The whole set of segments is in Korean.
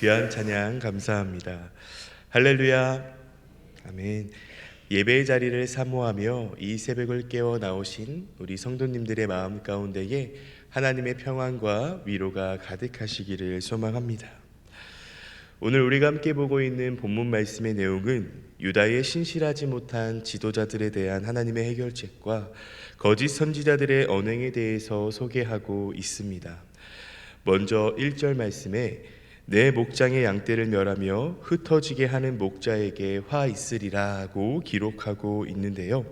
귀한 찬양 감사합니다. 할렐루야. 아멘. 예배의 자리를 사모하며 이 새벽을 깨워 나오신 우리 성도님들의 마음 가운데에 하나님의 평안과 위로가 가득하시기를 소망합니다. 오늘 우리가 함께 보고 있는 본문 말씀의 내용은 유다의 신실하지 못한 지도자들에 대한 하나님의 해결책과 거짓 선지자들의 언행에 대해서 소개하고 있습니다. 먼저 1절 말씀에 내 목장의 양떼를 멸하며 흩어지게 하는 목자에게 화 있으리라고 기록하고 있는데요.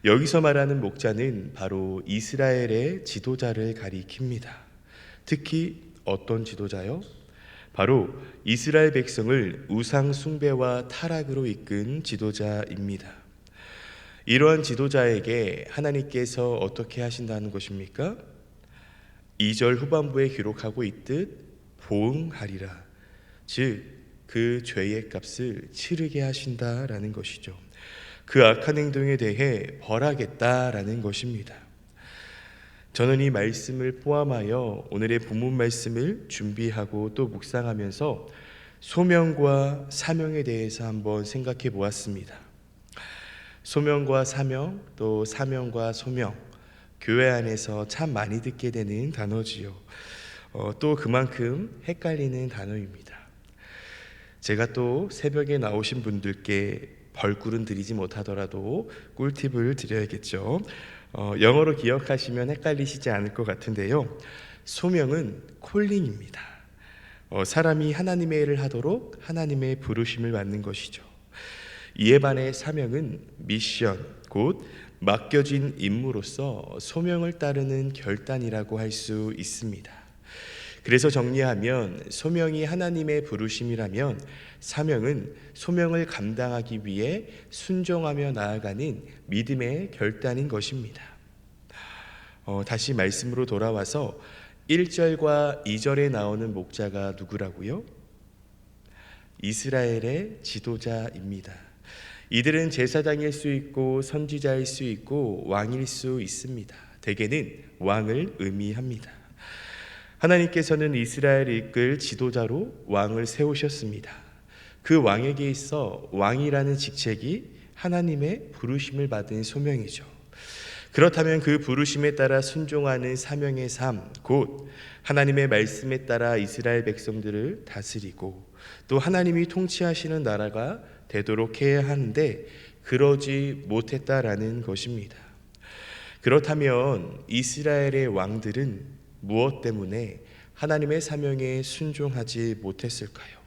여기서 말하는 목자는 바로 이스라엘의 지도자를 가리킵니다. 특히 어떤 지도자요? 바로 이스라엘 백성을 우상 숭배와 타락으로 이끈 지도자입니다. 이러한 지도자에게 하나님께서 어떻게 하신다는 것입니까? 2절 후반부에 기록하고 있듯 보응하리라, 즉 그 죄의 값을 치르게 하신다라는 것이죠. 그 악한 행동에 대해 벌하겠다라는 것입니다. 저는 이 말씀을 포함하여 오늘의 본문 말씀을 준비하고 또 묵상하면서 소명과 사명에 대해서 한번 생각해 보았습니다. 소명과 사명, 또 사명과 소명, 교회 안에서 참 많이 듣게 되는 단어지요. 또 그만큼 헷갈리는 단어입니다. 제가 또 새벽에 나오신 분들께 벌꿀은 드리지 못하더라도 꿀팁을 드려야겠죠. 영어로 기억하시면 헷갈리시지 않을 것 같은데요. 소명은 콜링입니다. 사람이 하나님의 일을 하도록 하나님의 부르심을 받는 것이죠. 이에 반해 사명은 미션, 곧 맡겨진 임무로서 소명을 따르는 결단이라고 할 수 있습니다. 그래서 정리하면 소명이 하나님의 부르심이라면 사명은 소명을 감당하기 위해 순종하며 나아가는 믿음의 결단인 것입니다. 다시 말씀으로 돌아와서 1절과 2절에 나오는 목자가 누구라고요? 이스라엘의 지도자입니다. 이들은 제사장일 수 있고 선지자일 수 있고 왕일 수 있습니다. 대개는 왕을 의미합니다. 하나님께서는 이스라엘을 이끌 지도자로 왕을 세우셨습니다. 그 왕에게 있어 왕이라는 직책이 하나님의 부르심을 받은 소명이죠. 그렇다면 그 부르심에 따라 순종하는 사명의 삶, 곧 하나님의 말씀에 따라 이스라엘 백성들을 다스리고 또 하나님이 통치하시는 나라가 되도록 해야 하는데 그러지 못했다라는 것입니다. 그렇다면 이스라엘의 왕들은 무엇 때문에 하나님의 사명에 순종하지 못했을까요?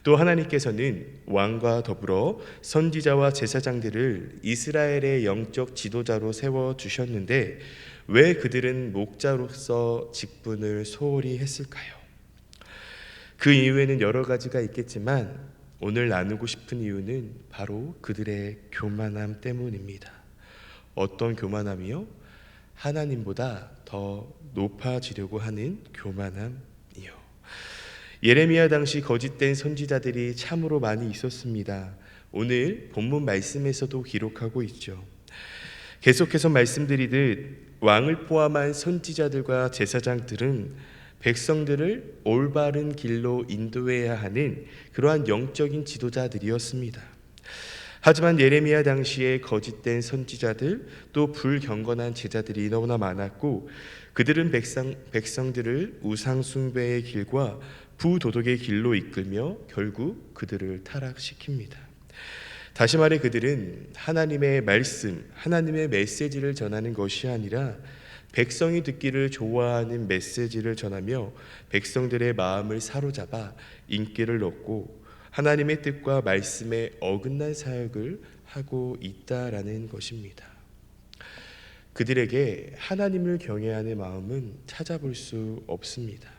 또 하나님께서는 왕과 더불어 선지자와 제사장들을 이스라엘의 영적 지도자로 세워주셨는데 왜 그들은 목자로서 직분을 소홀히 했을까요? 그 이유에는 여러 가지가 있겠지만 오늘 나누고 싶은 이유는 바로 그들의 교만함 때문입니다. 어떤 교만함이요? 하나님보다 더 높아지려고 하는 교만함이요. 예레미야 당시 거짓된 선지자들이 참으로 많이 있었습니다. 오늘 본문 말씀에서도 기록하고 있죠. 계속해서 말씀드리듯 왕을 포함한 선지자들과 제사장들은 백성들을 올바른 길로 인도해야 하는 그러한 영적인 지도자들이었습니다. 하지만 예레미야 당시에 거짓된 선지자들 또 불경건한 제자들이 너무나 많았고 그들은 백성들을 우상 숭배의 길과 부도덕의 길로 이끌며 결국 그들을 타락시킵니다. 다시 말해 그들은 하나님의 말씀, 하나님의 메시지를 전하는 것이 아니라 백성이 듣기를 좋아하는 메시지를 전하며 백성들의 마음을 사로잡아 인기를 얻고 하나님의 뜻과 말씀에 어긋난 사역을 하고 있다라는 것입니다. 그들에게 하나님을 경외하는 마음은 찾아볼 수 없습니다.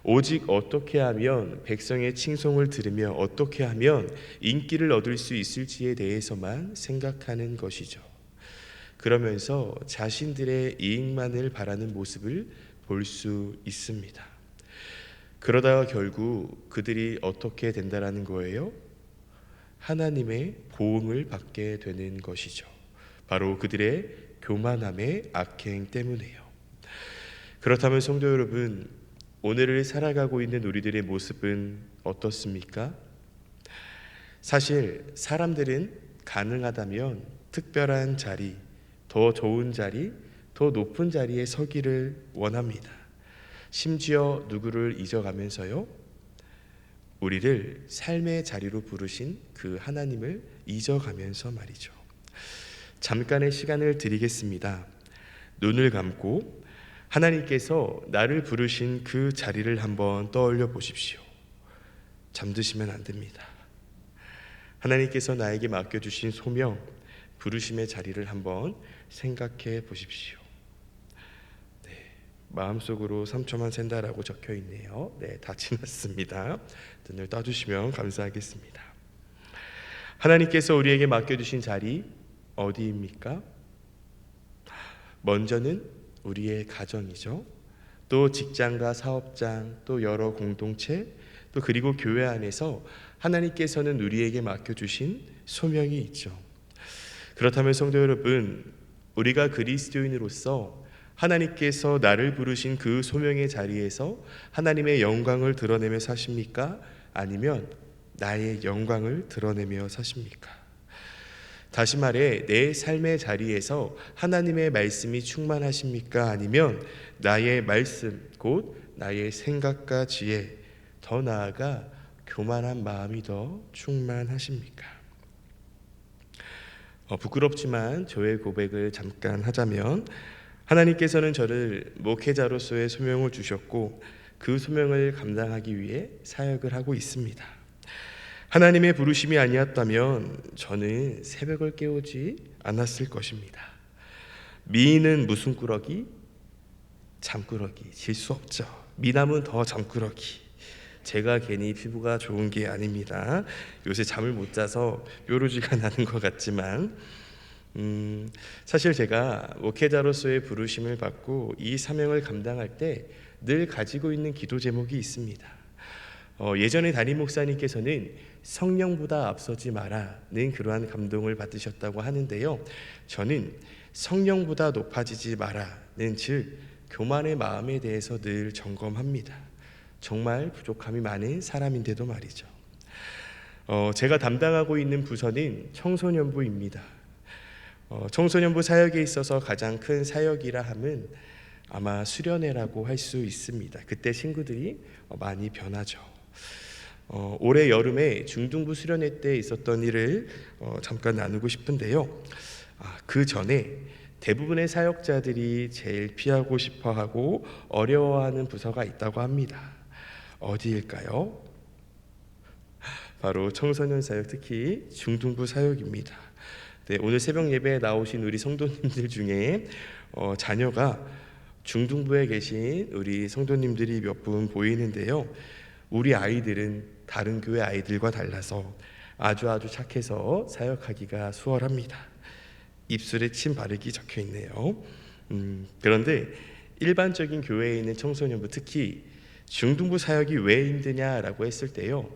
오직 어떻게 하면 백성의 칭송을 들으며 어떻게 하면 인기를 얻을 수 있을지에 대해서만 생각하는 것이죠. 그러면서 자신들의 이익만을 바라는 모습을 볼 수 있습니다. 그러다가 결국 그들이 어떻게 된다라는 거예요? 하나님의 보응을 받게 되는 것이죠. 바로 그들의 교만함의 악행 때문에요. 그렇다면 성도 여러분, 오늘을 살아가고 있는 우리들의 모습은 어떻습니까? 사실 사람들은 가능하다면 특별한 자리, 더 좋은 자리, 더 높은 자리에 서기를 원합니다. 심지어 누구를 잊어가면서요, 우리를 삶의 자리로 부르신 그 하나님을 잊어가면서 말이죠. 잠깐의 시간을 드리겠습니다. 눈을 감고 하나님께서 나를 부르신 그 자리를 한번 떠올려 보십시오. 잠드시면 안 됩니다. 하나님께서 나에게 맡겨주신 소명, 부르심의 자리를 한번 생각해 보십시오. 네, 마음속으로 3초만 센다라고 적혀 있네요. 네, 다 지났습니다. 눈을 떠주시면 감사하겠습니다. 하나님께서 우리에게 맡겨주신 자리 어디입니까? 먼저는 우리의 가정이죠. 또 직장과 사업장, 또 여러 공동체, 또 그리고 교회 안에서 하나님께서는 우리에게 맡겨주신 소명이 있죠. 그렇다면 성도 여러분, 우리가 그리스도인으로서 하나님께서 나를 부르신 그 소명의 자리에서 하나님의 영광을 드러내며 사십니까? 아니면 나의 영광을 드러내며 사십니까? 다시 말해, 내 삶의 자리에서 하나님의 말씀이 충만하십니까? 아니면 나의 말씀, 곧 나의 생각과 지혜, 더 나아가 교만한 마음이 더 충만하십니까? 부끄럽지만 저의 고백을 잠깐 하자면, 하나님께서는 저를 목회자로서의 소명을 주셨고 그 소명을 감당하기 위해 사역을 하고 있습니다. 하나님의 부르심이 아니었다면 저는 새벽을 깨우지 않았을 것입니다. 미인은 무슨 꾸러기? 잠꾸러기. 질 수 없죠. 미남은 더 잠꾸러기. 제가 괜히 피부가 좋은 게 아닙니다. 요새 잠을 못 자서 뾰루지가 나는 것 같지만 사실 제가 목회자로서의 부르심을 받고 이 사명을 감당할 때 늘 가지고 있는 기도 제목이 있습니다. 예전에 담임 목사님께서는 성령보다 앞서지 마라는 그러한 감동을 받으셨다고 하는데요, 저는 성령보다 높아지지 마라는 즉 교만의 마음에 대해서 늘 점검합니다. 정말 부족함이 많은 사람인데도 말이죠. 제가 담당하고 있는 부서는 청소년부입니다. 청소년부 사역에 있어서 가장 큰 사역이라 함은 아마 수련회라고 할 수 있습니다. 그때 친구들이 많이 변하죠. 올해 여름에 중등부 수련회 때 있었던 일을 잠깐 나누고 싶은데요. 그 전에 대부분의 사역자들이 제일 피하고 싶어하고 어려워하는 부서가 있다고 합니다. 어디일까요? 바로 청소년 사역, 특히 중등부 사역입니다. 네, 오늘 새벽 예배에 나오신 우리 성도님들 중에 자녀가 중등부에 계신 우리 성도님들이 몇 분 보이는데요, 우리 아이들은 다른 교회 아이들과 달라서 아주 착해서 사역하기가 수월합니다. 입술에 침 바르기 적혀 있네요. 그런데 일반적인 교회에 있는 청소년부, 특히 중등부 사역이 왜 힘드냐라고 했을 때요,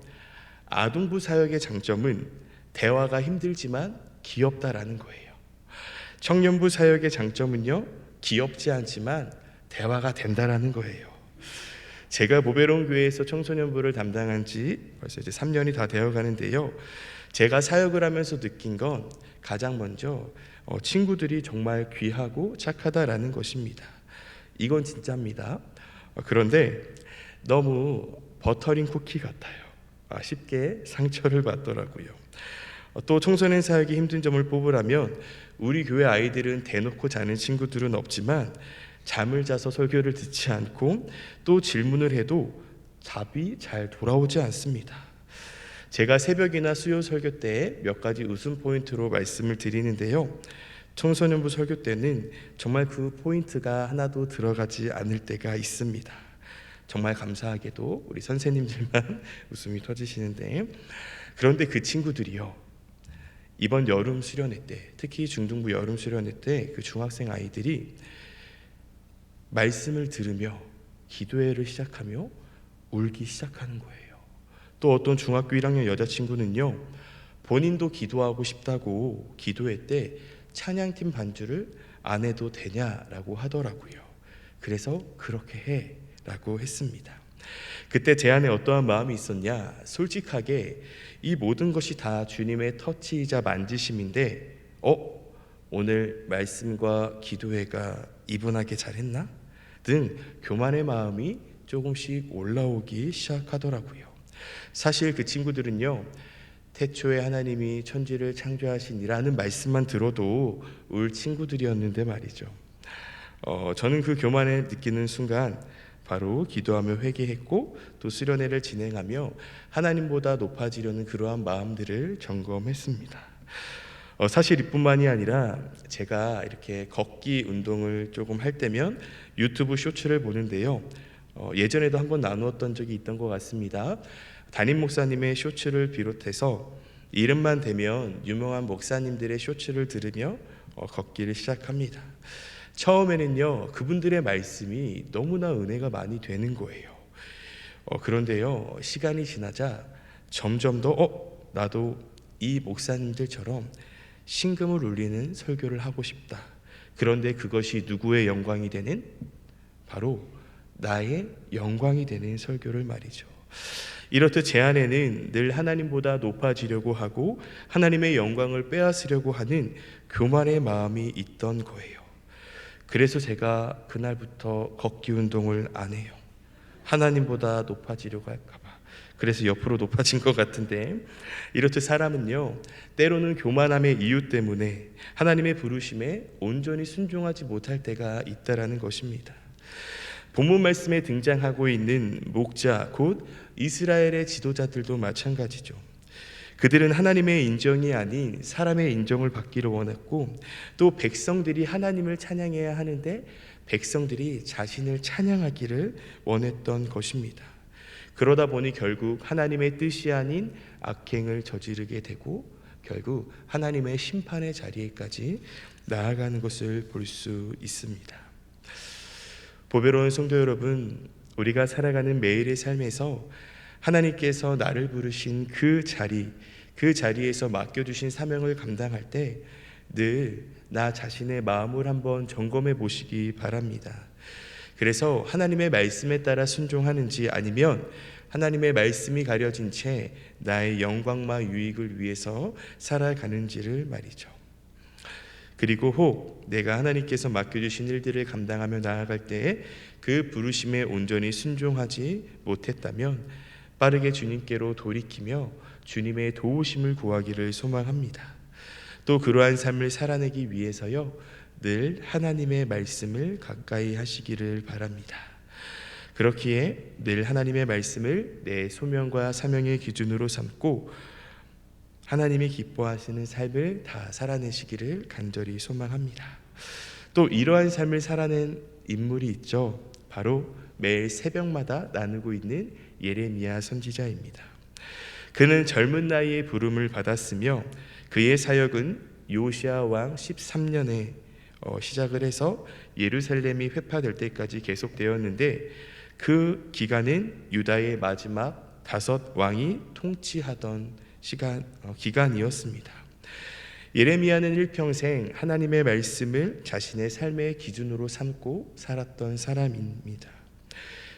아동부 사역의 장점은 대화가 힘들지만 귀엽다라는 거예요. 청년부 사역의 장점은요, 귀엽지 않지만 대화가 된다라는 거예요. 제가 보배로운 교회에서 청소년부를 담당한 지 벌써 이제 3년이 다 되어 가는데요, 제가 사역을 하면서 느낀 건 가장 먼저 친구들이 정말 귀하고 착하다라는 것입니다. 이건 진짜입니다. 그런데 너무 버터링 쿠키 같아요. 쉽게 상처를 받더라고요. 또 청소년 사역이 힘든 점을 뽑으라면 우리 교회 아이들은 대놓고 자는 친구들은 없지만 잠을 자서 설교를 듣지 않고 또 질문을 해도 답이 잘 돌아오지 않습니다. 제가 새벽이나 수요 설교 때 몇 가지 웃음 포인트로 말씀을 드리는데요, 청소년부 설교 때는 정말 그 포인트가 하나도 들어가지 않을 때가 있습니다. 정말 감사하게도 우리 선생님들만 웃음이 터지시는데, 그런데 그 친구들이요, 이번 여름 수련회 때, 특히 중등부 여름 수련회 때 그 중학생 아이들이 말씀을 들으며 기도회를 시작하며 울기 시작하는 거예요. 또 어떤 중학교 1학년 여자친구는요, 본인도 기도하고 싶다고 기도회 때 찬양팀 반주를 안 해도 되냐라고 하더라고요. 그래서 그렇게 해라고 했습니다. 그때 제 안에 어떠한 마음이 있었냐? 솔직하게 이 모든 것이 다 주님의 터치이자 만지심인데 오늘 말씀과 기도회가 이분하게 잘했나? 등 교만의 마음이 조금씩 올라오기 시작하더라고요. 사실 그 친구들은요, 태초에 하나님이 천지를 창조하시니라는 말씀만 들어도 울 친구들이었는데 말이죠. 저는 그 교만을 느끼는 순간 바로 기도하며 회개했고 또 수련회를 진행하며 하나님보다 높아지려는 그러한 마음들을 점검했습니다. 사실 이뿐만이 아니라 제가 이렇게 걷기 운동을 조금 할 때면 유튜브 쇼츠를 보는데요, 예전에도 한번 나누었던 적이 있던 것 같습니다. 담임 목사님의 쇼츠를 비롯해서 이름만 대면 유명한 목사님들의 쇼츠를 들으며 걷기를 시작합니다. 처음에는요, 그분들의 말씀이 너무나 은혜가 많이 되는 거예요. 그런데요, 시간이 지나자 점점 더 나도 이 목사님들처럼 신금을 울리는 설교를 하고 싶다. 그런데 그것이 누구의 영광이 되는? 바로 나의 영광이 되는 설교를 말이죠. 이렇듯 제 안에는 늘 하나님보다 높아지려고 하고 하나님의 영광을 빼앗으려고 하는 교만의 마음이 있던 거예요. 그래서 제가 그날부터 걷기 운동을 안 해요. 하나님보다 높아지려고 할까 봐. 그래서 옆으로 높아진 것 같은데, 이렇듯 사람은요, 때로는 교만함의 이유 때문에 하나님의 부르심에 온전히 순종하지 못할 때가 있다라는 것입니다. 본문 말씀에 등장하고 있는 목자 곧 이스라엘의 지도자들도 마찬가지죠. 그들은 하나님의 인정이 아닌 사람의 인정을 받기를 원했고 또 백성들이 하나님을 찬양해야 하는데 백성들이 자신을 찬양하기를 원했던 것입니다. 그러다 보니 결국 하나님의 뜻이 아닌 악행을 저지르게 되고 결국 하나님의 심판의 자리에까지 나아가는 것을 볼 수 있습니다. 보배로운 성도 여러분, 우리가 살아가는 매일의 삶에서 하나님께서 나를 부르신 그 자리에서 맡겨주신 사명을 감당할 때 늘 나 자신의 마음을 한번 점검해 보시기 바랍니다. 그래서 하나님의 말씀에 따라 순종하는지 아니면 하나님의 말씀이 가려진 채 나의 영광과 유익을 위해서 살아가는지를 말이죠. 그리고 혹 내가 하나님께서 맡겨주신 일들을 감당하며 나아갈 때에 그 부르심에 온전히 순종하지 못했다면 빠르게 주님께로 돌이키며 주님의 도우심을 구하기를 소망합니다. 또 그러한 삶을 살아내기 위해서요, 늘 하나님의 말씀을 가까이 하시기를 바랍니다. 그렇기에 늘 하나님의 말씀을 내 소명과 사명의 기준으로 삼고 하나님이 기뻐하시는 삶을 다 살아내시기를 간절히 소망합니다. 또 이러한 삶을 살아낸 인물이 있죠. 바로 매일 새벽마다 나누고 있는 예레미야 선지자입니다. 그는 젊은 나이에 부름을 받았으며 그의 사역은 요시야 왕 13년에 시작을 해서 예루살렘이 회파될 때까지 계속되었는데 그 기간은 유다의 마지막 5 왕이 통치하던 기간이었습니다. 예레미야는 일평생 하나님의 말씀을 자신의 삶의 기준으로 삼고 살았던 사람입니다.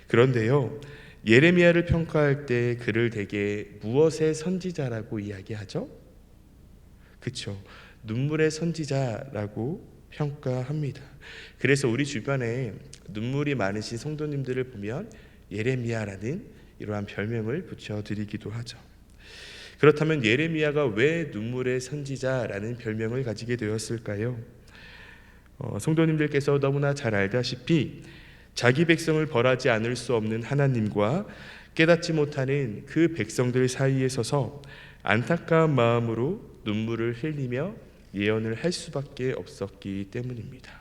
그런데요, 예레미야를 평가할 때 그를 대개 무엇의 선지자라고 이야기하죠? 그렇죠. 눈물의 선지자라고 평가합니다. 그래서 우리 주변에 눈물이 많으신 성도님들을 보면 예레미야라는 이러한 별명을 붙여드리기도 하죠. 그렇다면 예레미야가 왜 눈물의 선지자라는 별명을 가지게 되었을까요? 성도님들께서 너무나 잘 알다시피 자기 백성을 벌하지 않을 수 없는 하나님과 깨닫지 못하는 그 백성들 사이에 서서 안타까운 마음으로 눈물을 흘리며 예언을 할 수밖에 없었기 때문입니다.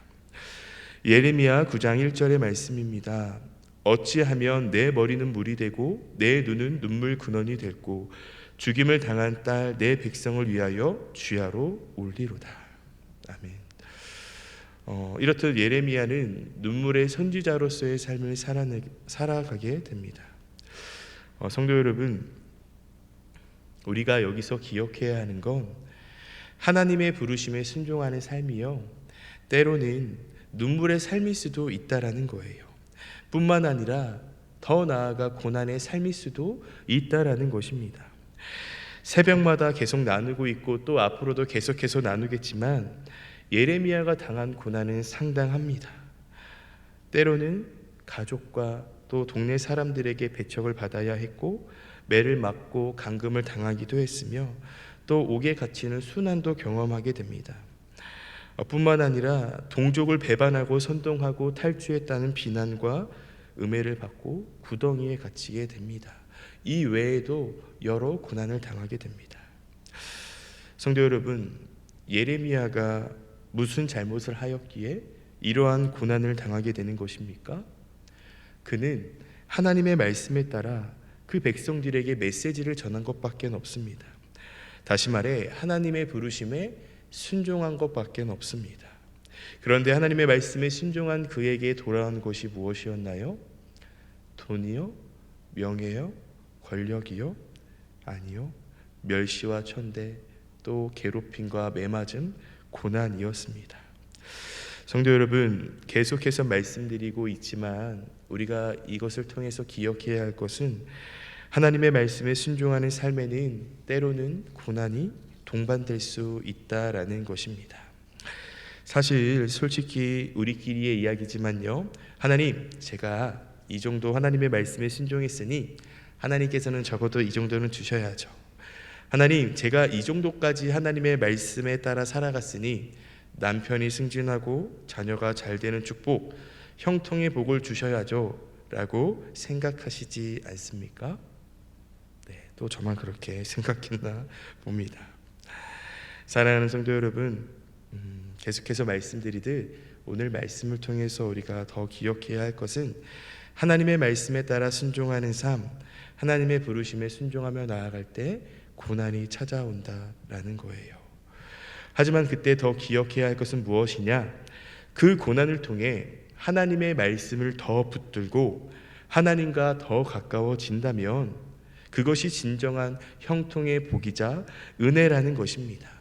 예레미야 9장 1절의 말씀입니다. 어찌하면 내 머리는 물이 되고 내 눈은 눈물 근원이 됐고 죽임을 당한 딸 내 백성을 위하여 주야로 울리로다. 아멘. 이렇듯 예레미야는 눈물의 선지자로서의 삶을 살아가게 됩니다. 성도 여러분, 우리가 여기서 기억해야 하는 건 하나님의 부르심에 순종하는 삶이요, 때로는 눈물의 삶일 수도 있다라는 거예요. 뿐만 아니라 더 나아가 고난의 삶일 수도 있다라는 것입니다. 새벽마다 계속 나누고 있고 또 앞으로도 계속해서 나누겠지만 예레미야가 당한 고난은 상당합니다. 때로는 가족과 또 동네 사람들에게 배척을 받아야 했고 매를 맞고 감금을 당하기도 했으며 또 옥에 갇히는 순환도 경험하게 됩니다. 뿐만 아니라 동족을 배반하고 선동하고 탈주했다는 비난과 음해를 받고 구덩이에 갇히게 됩니다. 이 외에도 여러 고난을 당하게 됩니다. 성도 여러분, 예레미야가 무슨 잘못을 하였기에 이러한 고난을 당하게 되는 것입니까? 그는 하나님의 말씀에 따라 그 백성들에게 메시지를 전한 것밖에 없습니다. 다시 말해 하나님의 부르심에 순종한 것밖에 없습니다. 그런데 하나님의 말씀에 순종한 그에게 돌아온 것이 무엇이었나요? 돈이요? 명예요? 권력이요? 아니요. 멸시와 천대, 또 괴롭힘과 매맞음, 고난이었습니다. 성도 여러분, 계속해서 말씀드리고 있지만 우리가 이것을 통해서 기억해야 할 것은 하나님의 말씀에 순종하는 삶에는 때로는 고난이 동반될 수 있다라는 것입니다. 사실 솔직히 우리끼리의 이야기지만요, 하나님, 제가 이 정도 하나님의 말씀에 순종했으니 하나님께서는 적어도 이 정도는 주셔야죠. 하나님, 제가 이 정도까지 하나님의 말씀에 따라 살아갔으니 남편이 승진하고 자녀가 잘 되는 축복, 형통의 복을 주셔야죠 라고 생각하시지 않습니까? 네, 또 저만 그렇게 생각했나 봅니다. 사랑하는 성도 여러분, 계속해서 말씀드리듯 오늘 말씀을 통해서 우리가 더 기억해야 할 것은 하나님의 말씀에 따라 순종하는 삶, 하나님의 부르심에 순종하며 나아갈 때 고난이 찾아온다라는 거예요. 하지만 그때 더 기억해야 할 것은 무엇이냐? 그 고난을 통해 하나님의 말씀을 더 붙들고 하나님과 더 가까워진다면 그것이 진정한 형통의 복이자 은혜라는 것입니다.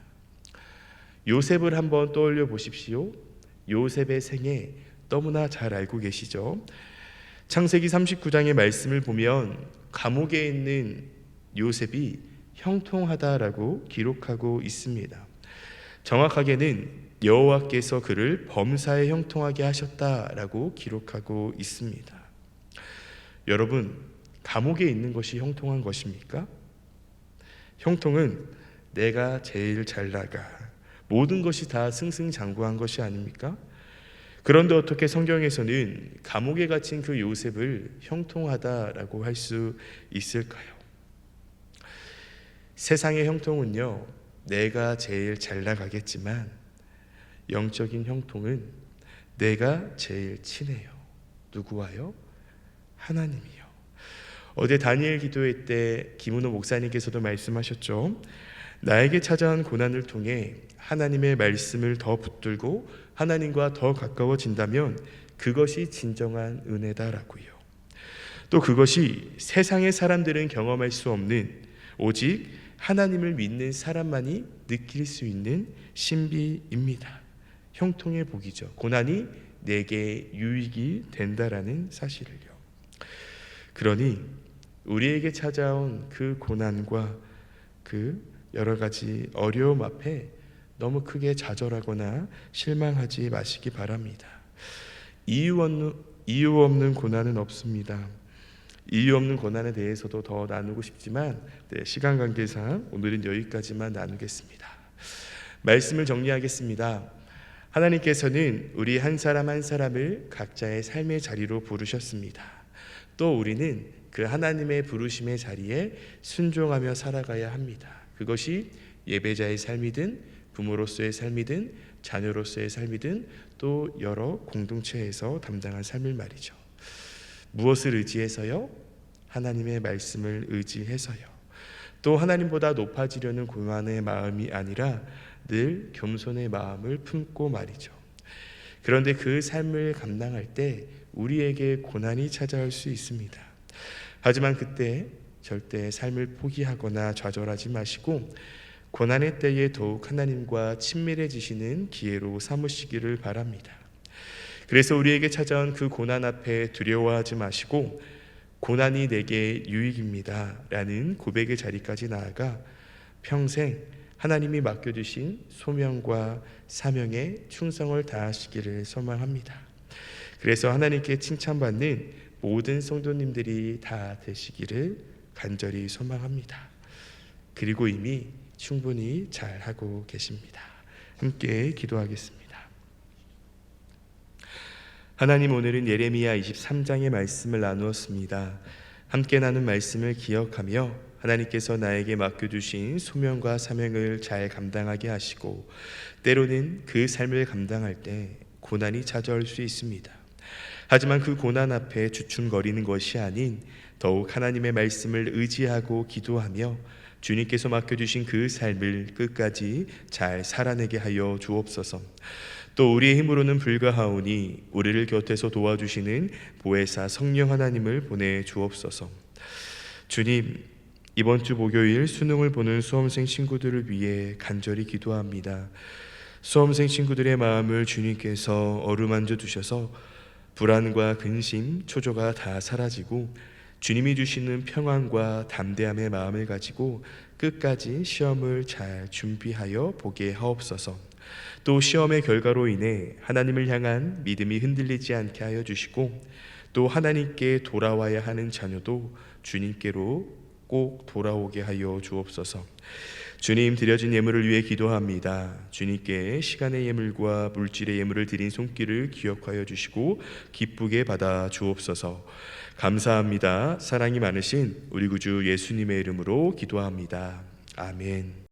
요셉을 한번 떠올려 보십시오. 요셉의 생애 너무나 잘 알고 계시죠? 창세기 39장의 말씀을 보면 감옥에 있는 요셉이 형통하다라고 기록하고 있습니다. 정확하게는 여호와께서 그를 범사에 형통하게 하셨다라고 기록하고 있습니다. 여러분, 감옥에 있는 것이 형통한 것입니까? 형통은 내가 제일 잘 나가, 모든 것이 다 승승장구한 것이 아닙니까? 그런데 어떻게 성경에서는 감옥에 갇힌 그 요셉을 형통하다라고 할 수 있을까요? 세상의 형통은요, 내가 제일 잘 나가겠지만 영적인 형통은 내가 제일 친해요. 누구와요? 하나님이요. 어제 다니엘 기도회 때 김은호 목사님께서도 말씀하셨죠. 나에게 찾아온 고난을 통해 하나님의 말씀을 더 붙들고 하나님과 더 가까워진다면 그것이 진정한 은혜다라고요. 또 그것이 세상의 사람들은 경험할 수 없는, 오직 하나님을 믿는 사람만이 느낄 수 있는 신비입니다. 형통의 복이죠. 고난이 내게 유익이 된다라는 사실을요. 그러니 우리에게 찾아온 그 고난과 그 여러 가지 어려움 앞에 너무 크게 좌절하거나 실망하지 마시기 바랍니다. 이유 없는 고난은 없습니다. 이유 없는 고난에 대해서도 더 나누고 싶지만 시간 관계상 오늘은 여기까지만 나누겠습니다. 말씀을 정리하겠습니다. 하나님께서는 우리 한 사람 한 사람을 각자의 삶의 자리로 부르셨습니다. 또 우리는 그 하나님의 부르심의 자리에 순종하며 살아가야 합니다. 그것이 예배자의 삶이든 부모로서의 삶이든 자녀로서의 삶이든 또 여러 공동체에서 담당한 삶을 말이죠. 무엇을 의지해서요? 하나님의 말씀을 의지해서요. 또 하나님보다 높아지려는 고난의 마음이 아니라 늘 겸손의 마음을 품고 말이죠. 그런데 그 삶을 감당할 때 우리에게 고난이 찾아올 수 있습니다. 하지만 그때 절대 삶을 포기하거나 좌절하지 마시고 고난의 때에 더욱 하나님과 친밀해지시는 기회로 삼으시기를 바랍니다. 그래서 우리에게 찾아온 그 고난 앞에 두려워하지 마시고 고난이 내게 유익입니다 라는 고백의 자리까지 나아가 평생 하나님이 맡겨주신 소명과 사명에 충성을 다하시기를 소망합니다. 그래서 하나님께 칭찬받는 모든 성도님들이 다 되시기를 간절히 소망합니다. 그리고 이미 충분히 잘하고 계십니다. 함께 기도하겠습니다. 하나님, 오늘은 예레미야 23장의 말씀을 나누었습니다. 함께 나눈 말씀을 기억하며 하나님께서 나에게 맡겨주신 소명과 사명을 잘 감당하게 하시고 때로는 그 삶을 감당할 때 고난이 찾아올 수 있습니다. 하지만 그 고난 앞에 주춤거리는 것이 아닌 더욱 하나님의 말씀을 의지하고 기도하며 주님께서 맡겨주신 그 삶을 끝까지 잘 살아내게 하여 주옵소서. 또 우리의 힘으로는 불가하오니 우리를 곁에서 도와주시는 보혜사 성령 하나님을 보내주옵소서. 주님, 이번 주 목요일 수능을 보는 수험생 친구들을 위해 간절히 기도합니다. 수험생 친구들의 마음을 주님께서 어루만져 주셔서 불안과 근심, 초조가 다 사라지고 주님이 주시는 평안과 담대함의 마음을 가지고 끝까지 시험을 잘 준비하여 보게 하옵소서. 또 시험의 결과로 인해 하나님을 향한 믿음이 흔들리지 않게 하여 주시고 또 하나님께 돌아와야 하는 자녀도 주님께로 꼭 돌아오게 하여 주옵소서. 주님, 드려진 예물을 위해 기도합니다. 주님께 시간의 예물과 물질의 예물을 드린 손길을 기억하여 주시고 기쁘게 받아 주옵소서. 감사합니다. 사랑이 많으신 우리 구주 예수님의 이름으로 기도합니다. 아멘.